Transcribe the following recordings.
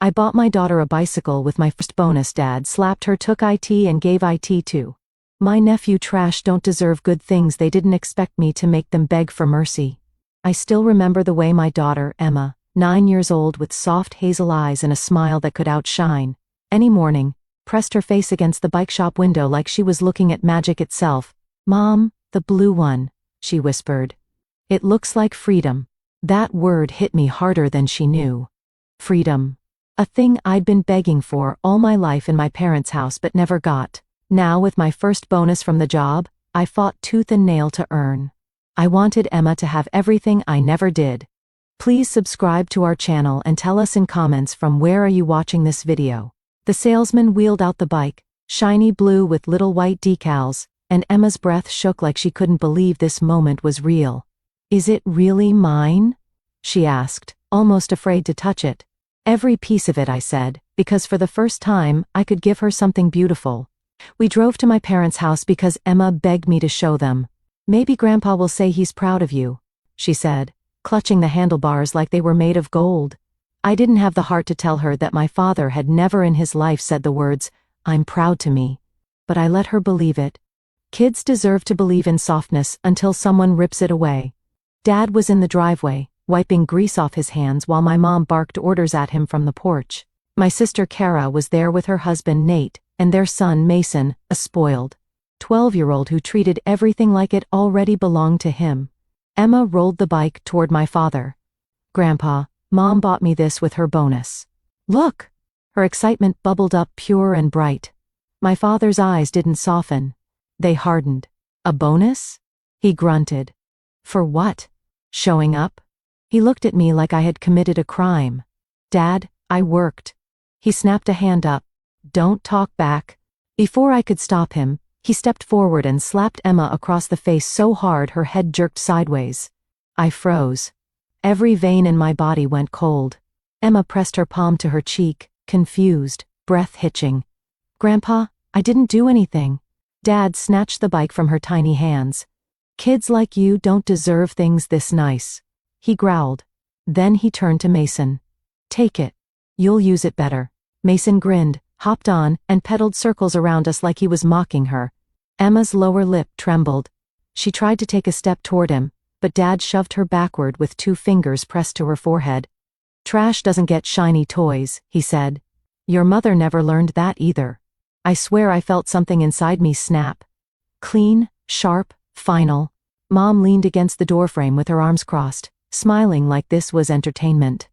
I bought my daughter a bicycle with my first bonus. Dad slapped her, took IT and gave IT too. My nephew trash don't deserve good things. They didn't expect me to make them beg for mercy. I still remember the way my daughter, Emma, 9 years old with soft hazel eyes and a smile that could outshine any morning, pressed her face against the bike shop window like she was looking at magic itself. "Mom, the blue one," she whispered. "It looks like freedom." That word hit me harder than she knew. Freedom. A thing I'd been begging for all my life in my parents' house but never got. Now, with my first bonus from the job, I fought tooth and nail to earn. I wanted Emma to have everything I never did. Please subscribe to our channel and tell us in comments from where are you watching this video. The salesman wheeled out the bike, shiny blue with little white decals, and Emma's breath shook like she couldn't believe this moment was real. "Is it really mine?" she asked, almost afraid to touch it. "Every piece of it," I said, because for the first time, I could give her something beautiful. We drove to my parents' house because Emma begged me to show them. "Maybe Grandpa will say he's proud of you," she said, clutching the handlebars like they were made of gold. I didn't have the heart to tell her that my father had never in his life said the words, "I'm proud" to me. But I let her believe it. Kids deserve to believe in softness until someone rips it away. Dad was in the driveway, wiping grease off his hands while my mom barked orders at him from the porch. My sister Kara was there with her husband Nate, and their son Mason, a spoiled 12-year-old who treated everything like it already belonged to him. Emma rolled the bike toward my father. "Grandpa, Mom bought me this with her bonus. Look!" Her excitement bubbled up pure and bright. My father's eyes didn't soften. They hardened. "A bonus?" He grunted. "For what? Showing up?" He looked at me like I had committed a crime. "Dad, I worked." He snapped a hand up. "Don't talk back." Before I could stop him, he stepped forward and slapped Emma across the face so hard her head jerked sideways. I froze. Every vein in my body went cold. Emma pressed her palm to her cheek, confused, breath hitching. "Grandpa, I didn't do anything." Dad snatched the bike from her tiny hands. "Kids like you don't deserve things this nice," he growled. Then he turned to Mason. "Take it. You'll use it better." Mason grinned, hopped on, and pedaled circles around us like he was mocking her. Emma's lower lip trembled. She tried to take a step toward him, but Dad shoved her backward with 2 fingers pressed to her forehead. "Trash doesn't get shiny toys," he said. "Your mother never learned that either." I swear I felt something inside me snap. Clean, sharp, final. Mom leaned against the doorframe with her arms crossed, smiling like this was entertainment.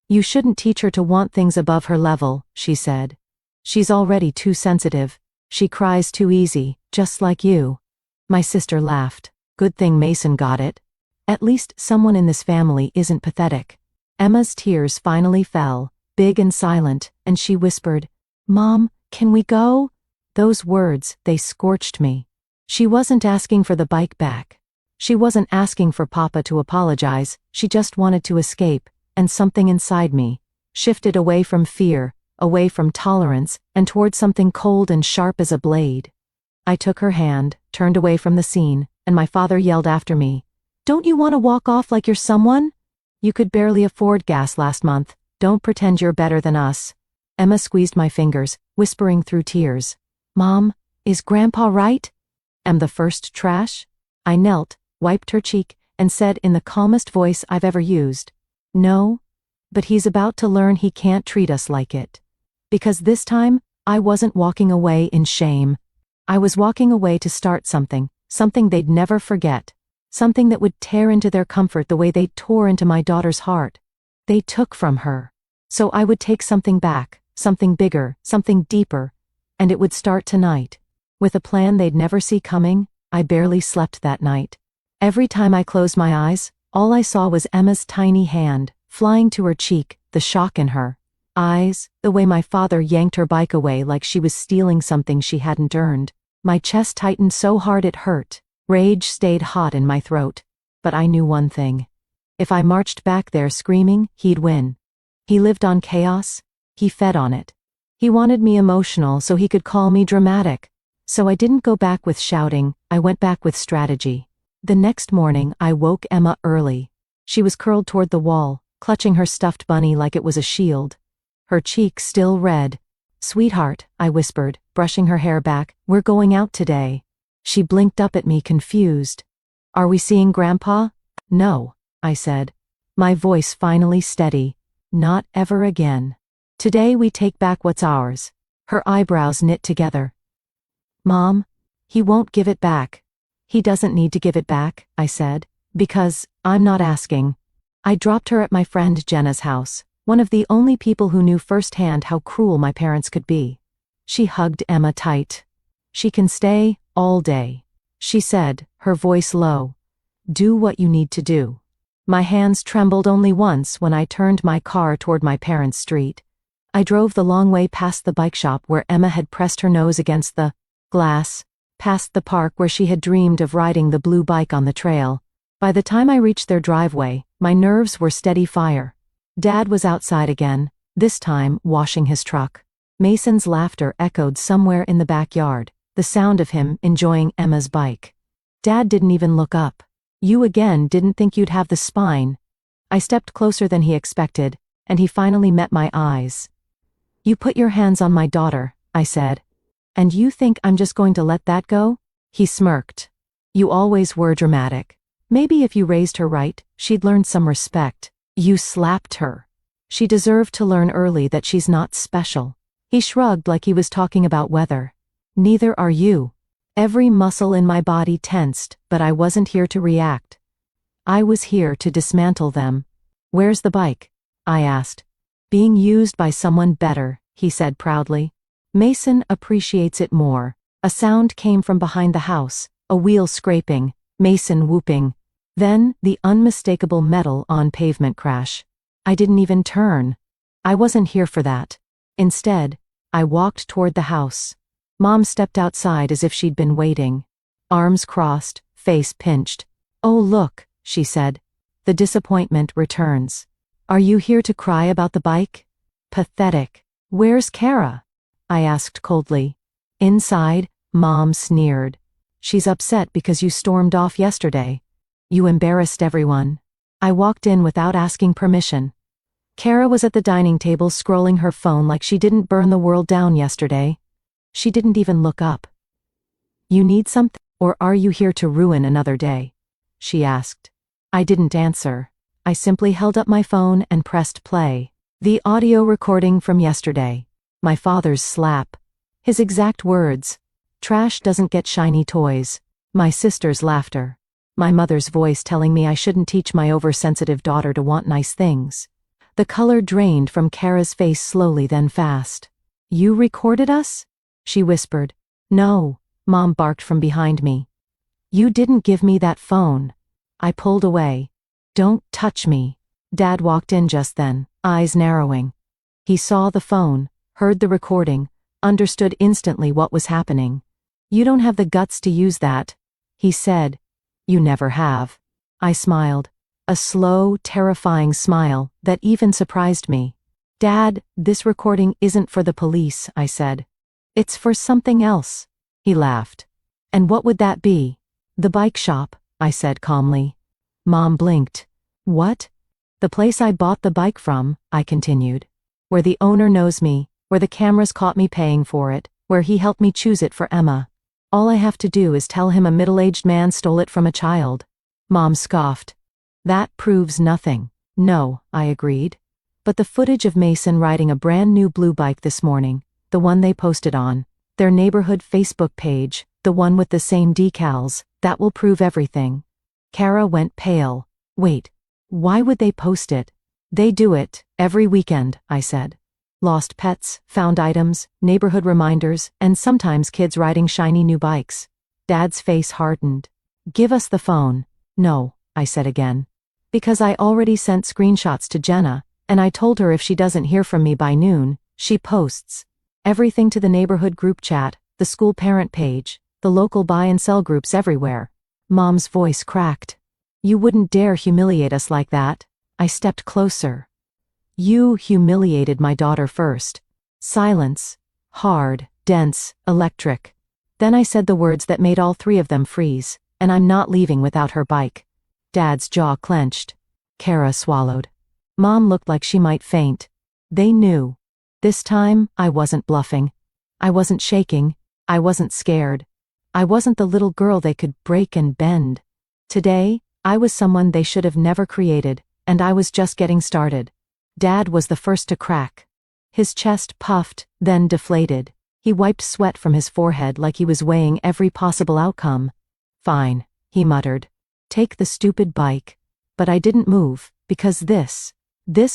"You shouldn't teach her to want things above her level," she said. "She's already too sensitive. She cries too easy, just like you." My sister laughed. "Good thing Mason got it. At least someone in this family isn't pathetic." Emma's tears finally fell, big and silent, and she whispered, "Mom, can we go?" Those words, they scorched me. She wasn't asking for the bike back. She wasn't asking for Papa to apologize, she just wanted to escape, and something inside me shifted away from fear, away from tolerance, and toward something cold and sharp as a blade. I took her hand, turned away from the scene, and my father yelled after me, "Don't you want to walk off like you're someone? You could barely afford gas last month. Don't pretend you're better than us." Emma squeezed my fingers, whispering through tears, "Mom, is Grandpa right? Am the first trash?" I knelt, wiped her cheek, and said in the calmest voice I've ever used, "No, but he's about to learn he can't treat us like it." Because this time, I wasn't walking away in shame. I was walking away to start something they'd never forget, something that would tear into their comfort the way they tore into my daughter's heart. They took from her. So I would take something back, something bigger, something deeper, and it would start tonight. With a plan they'd never see coming, I barely slept that night. Every time I closed my eyes, all I saw was Emma's tiny hand, flying to her cheek, the shock in her eyes, the way my father yanked her bike away like she was stealing something she hadn't earned. My chest tightened so hard it hurt. Rage stayed hot in my throat. But I knew one thing. If I marched back there screaming, he'd win. He lived on chaos. He fed on it. He wanted me emotional so he could call me dramatic. So I didn't go back with shouting, I went back with strategy. The next morning I woke Emma early. She was curled toward the wall, clutching her stuffed bunny like it was a shield. her cheeks still red. "Sweetheart," I whispered, brushing her hair back, "we're going out today." She blinked up at me confused. "Are we seeing Grandpa?" "No," I said, my voice finally steady. "Not ever again. Today we take back what's ours." Her eyebrows knit together. "Mom, he won't give it back." "He doesn't need to give it back," I said, "because I'm not asking." I dropped her at my friend Jenna's house, one of the only people who knew firsthand how cruel my parents could be. She hugged Emma tight. "She can stay all day," she said, her voice low. "Do what you need to do." My hands trembled only once when I turned my car toward my parents' street. I drove the long way past the bike shop where Emma had pressed her nose against the glass, past the park where she had dreamed of riding the blue bike on the trail. By the time I reached their driveway, my nerves were steady fire. Dad was outside again, this time washing his truck. Mason's laughter echoed somewhere in the backyard, the sound of him enjoying Emma's bike. Dad didn't even look up. "You again didn't think you'd have the spine." I stepped closer than he expected, and he finally met my eyes. "You put your hands on my daughter," I said. "And you think I'm just going to let that go?" He smirked. "You always were dramatic. Maybe if you raised her right, she'd learn some respect. You slapped her. She deserved to learn early that she's not special." He shrugged like he was talking about weather. "Neither are you." Every muscle in my body tensed, but I wasn't here to react. I was here to dismantle them. "Where's the bike?" I asked. "Being used by someone better," he said proudly. "Mason appreciates it more." A sound came from behind the house, a wheel scraping, Mason whooping. Then, the unmistakable metal on pavement crash. I didn't even turn. I wasn't here for that. Instead, I walked toward the house. Mom stepped outside as if she'd been waiting. Arms crossed, face pinched. "Oh look," she said. "The disappointment returns. Are you here to cry about the bike?" Pathetic. "Where's Kara?" I asked coldly. "Inside," Mom sneered. "She's upset because you stormed off yesterday. You embarrassed everyone." I walked in without asking permission. Kara was at the dining table scrolling her phone like she didn't burn the world down yesterday. She didn't even look up. "You need something, or are you here to ruin another day?" she asked. I didn't answer. I simply held up my phone and pressed play. The audio recording from yesterday. My father's slap. His exact words. "Trash doesn't get shiny toys." My sister's laughter. My mother's voice telling me I shouldn't teach my oversensitive daughter to want nice things. The color drained from Kara's face slowly then fast. "You recorded us?" she whispered. "No," Mom barked from behind me. "You didn't give me that phone." I pulled away. "Don't touch me." Dad walked in just then, eyes narrowing. He saw the phone, heard the recording, understood instantly what was happening. "You don't have the guts to use that," he said. "You never have." I smiled. A slow, terrifying smile that even surprised me. "Dad, this recording isn't for the police," I said. "It's for something else." He laughed. "And what would that be?" "The bike shop," I said calmly. Mom blinked. "What?" "The place I bought the bike from," I continued. "Where the owner knows me, where the cameras caught me paying for it, where he helped me choose it for Emma. All I have to do is tell him a middle-aged man stole it from a child." Mom scoffed. "That proves nothing." "No," I agreed. "But the footage of Mason riding a brand new blue bike this morning, the one they posted on their neighborhood Facebook page, the one with the same decals, that will prove everything." Kara went pale. "Wait, why would they post it?" "They do it every weekend," I said. "Lost pets, found items, neighborhood reminders, and sometimes kids riding shiny new bikes." Dad's face hardened. "Give us the phone." "No," I said again. "Because I already sent screenshots to Jenna, and I told her if she doesn't hear from me by noon, she posts everything to the neighborhood group chat, the school parent page, the local buy and sell groups everywhere." Mom's voice cracked. "You wouldn't dare humiliate us like that." I stepped closer. "You humiliated my daughter first." Silence. Hard, dense, electric. Then I said the words that made all three of them freeze, "and I'm not leaving without her bike." Dad's jaw clenched. Kara swallowed. Mom looked like she might faint. They knew. This time, I wasn't bluffing. I wasn't shaking. I wasn't scared. I wasn't the little girl they could break and bend. Today, I was someone they should have never created, and I was just getting started. Dad was the first to crack. His chest puffed, then deflated. He wiped sweat from his forehead like he was weighing every possible outcome. Fine, he muttered. Take the stupid bike. But I didn't move, because this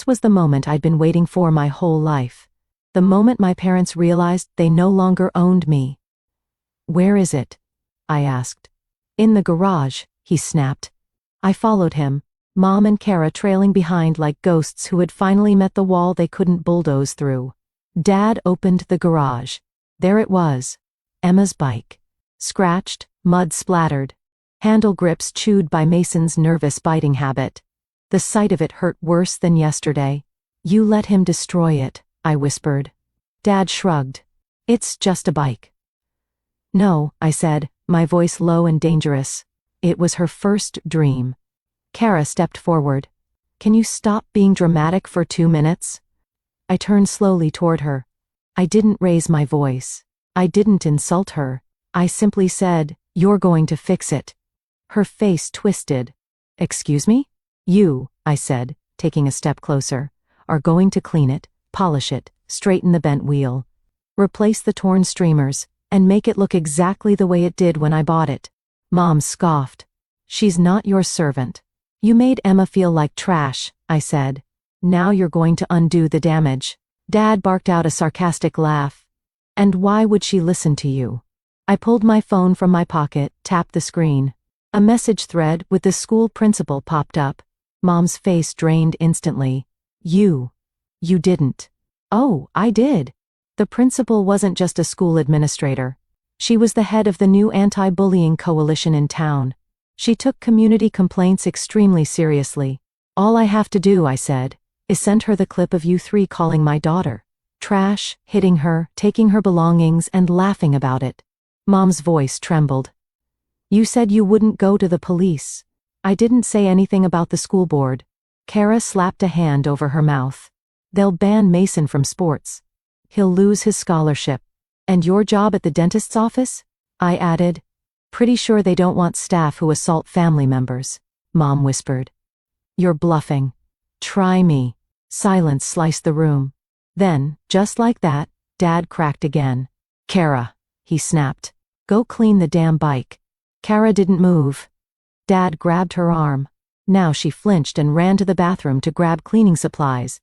was the moment I'd been waiting for my whole life. The moment my parents realized they no longer owned me. Where is it? I asked. In the garage, he snapped. I followed him, Mom and Kara trailing behind like ghosts who had finally met the wall they couldn't bulldoze through. Dad opened the garage. There it was. Emma's bike. Scratched, mud splattered. Handle grips chewed by Mason's nervous biting habit. The sight of it hurt worse than yesterday. You let him destroy it, I whispered. Dad shrugged. It's just a bike. No, I said, my voice low and dangerous. It was her first dream. Kara stepped forward. Can you stop being dramatic for 2 minutes? I turned slowly toward her. I didn't raise my voice. I didn't insult her. I simply said, you're going to fix it. Her face twisted. Excuse me? You, I said, taking a step closer, are going to clean it, polish it, straighten the bent wheel, replace the torn streamers, and make it look exactly the way it did when I bought it. Mom scoffed. She's not your servant. You made Emma feel like trash, I said. Now you're going to undo the damage. Dad barked out a sarcastic laugh. And why would she listen to you? I pulled my phone from my pocket, tapped the screen. A message thread with the school principal popped up. Mom's face drained instantly. You didn't. Oh, I did. The principal wasn't just a school administrator. She was the head of the new anti-bullying coalition in town. She took community complaints extremely seriously. All I have to do, I said, is send her the clip of you 3 calling my daughter trash, hitting her, taking her belongings, and laughing about it. Mom's voice trembled. You said you wouldn't go to the police. I didn't say anything about the school board. Kara slapped a hand over her mouth. They'll ban Mason from sports. He'll lose his scholarship. And your job at the dentist's office? I added. Pretty sure they don't want staff who assault family members, Mom whispered. You're bluffing. Try me. Silence sliced the room. Then, just like that, Dad cracked again. Kara, he snapped. Go clean the damn bike. Kara didn't move. Dad grabbed her arm. Now she flinched and ran to the bathroom to grab cleaning supplies.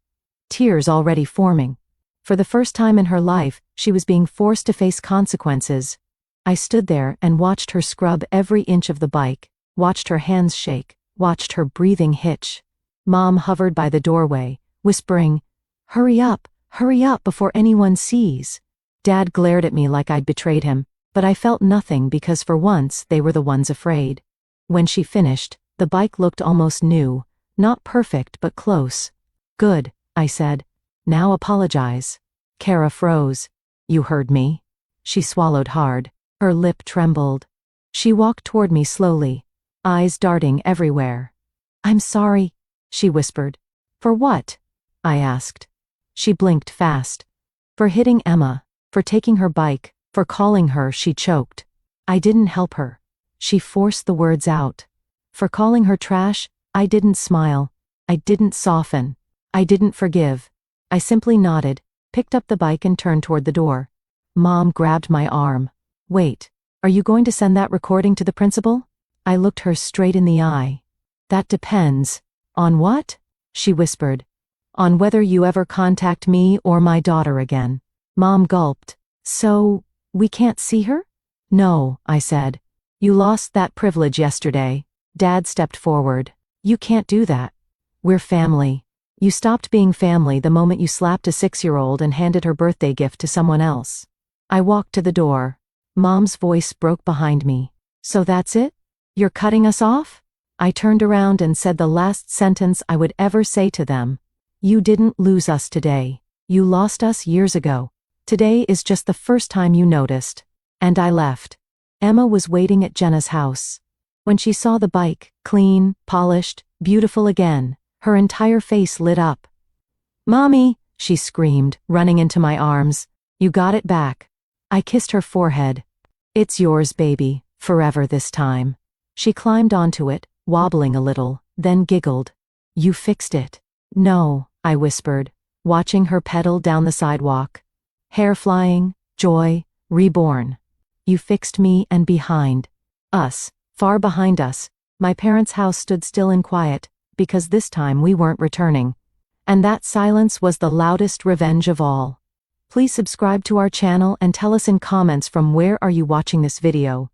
Tears already forming. For the first time in her life, she was being forced to face consequences. I stood there and watched her scrub every inch of the bike, watched her hands shake, watched her breathing hitch. Mom hovered by the doorway, whispering, hurry up before anyone sees. Dad glared at me like I'd betrayed him, but I felt nothing because for once they were the ones afraid. When she finished, the bike looked almost new, not perfect but close. Good, I said. Now apologize. Kara froze. You heard me? She swallowed hard. Her lip trembled. She walked toward me slowly, eyes darting everywhere. I'm sorry, she whispered. For what? I asked. She blinked fast. For hitting Emma, for taking her bike, for calling her, she choked. I didn't help her. She forced the words out. For calling her trash, I didn't smile. I didn't soften. I didn't forgive. I simply nodded, picked up the bike and turned toward the door. Mom grabbed my arm. Wait, are you going to send that recording to the principal? I looked her straight in the eye. That depends. On what? She whispered. On whether you ever contact me or my daughter again. Mom gulped. So, we can't see her? No, I said. You lost that privilege yesterday. Dad stepped forward. You can't do that. We're family. You stopped being family the moment you slapped a 6-year-old and handed her birthday gift to someone else. I walked to the door. Mom's voice broke behind me. So that's it? You're cutting us off? I turned around and said the last sentence I would ever say to them. You didn't lose us today. You lost us years ago. Today is just the first time you noticed. And I left. Emma was waiting at Jenna's house. When she saw the bike, clean, polished, beautiful again, her entire face lit up. Mommy, she screamed, running into my arms. You got it back. I kissed her forehead. It's yours, baby, forever this time. She climbed onto it, wobbling a little, then giggled. You fixed it. No, I whispered, watching her pedal down the sidewalk. Hair flying, joy, reborn. You fixed me, and behind us, far behind us, my parents' house stood still and quiet, because this time we weren't returning. And that silence was the loudest revenge of all. Please subscribe to our channel and tell us in comments from where are you watching this video.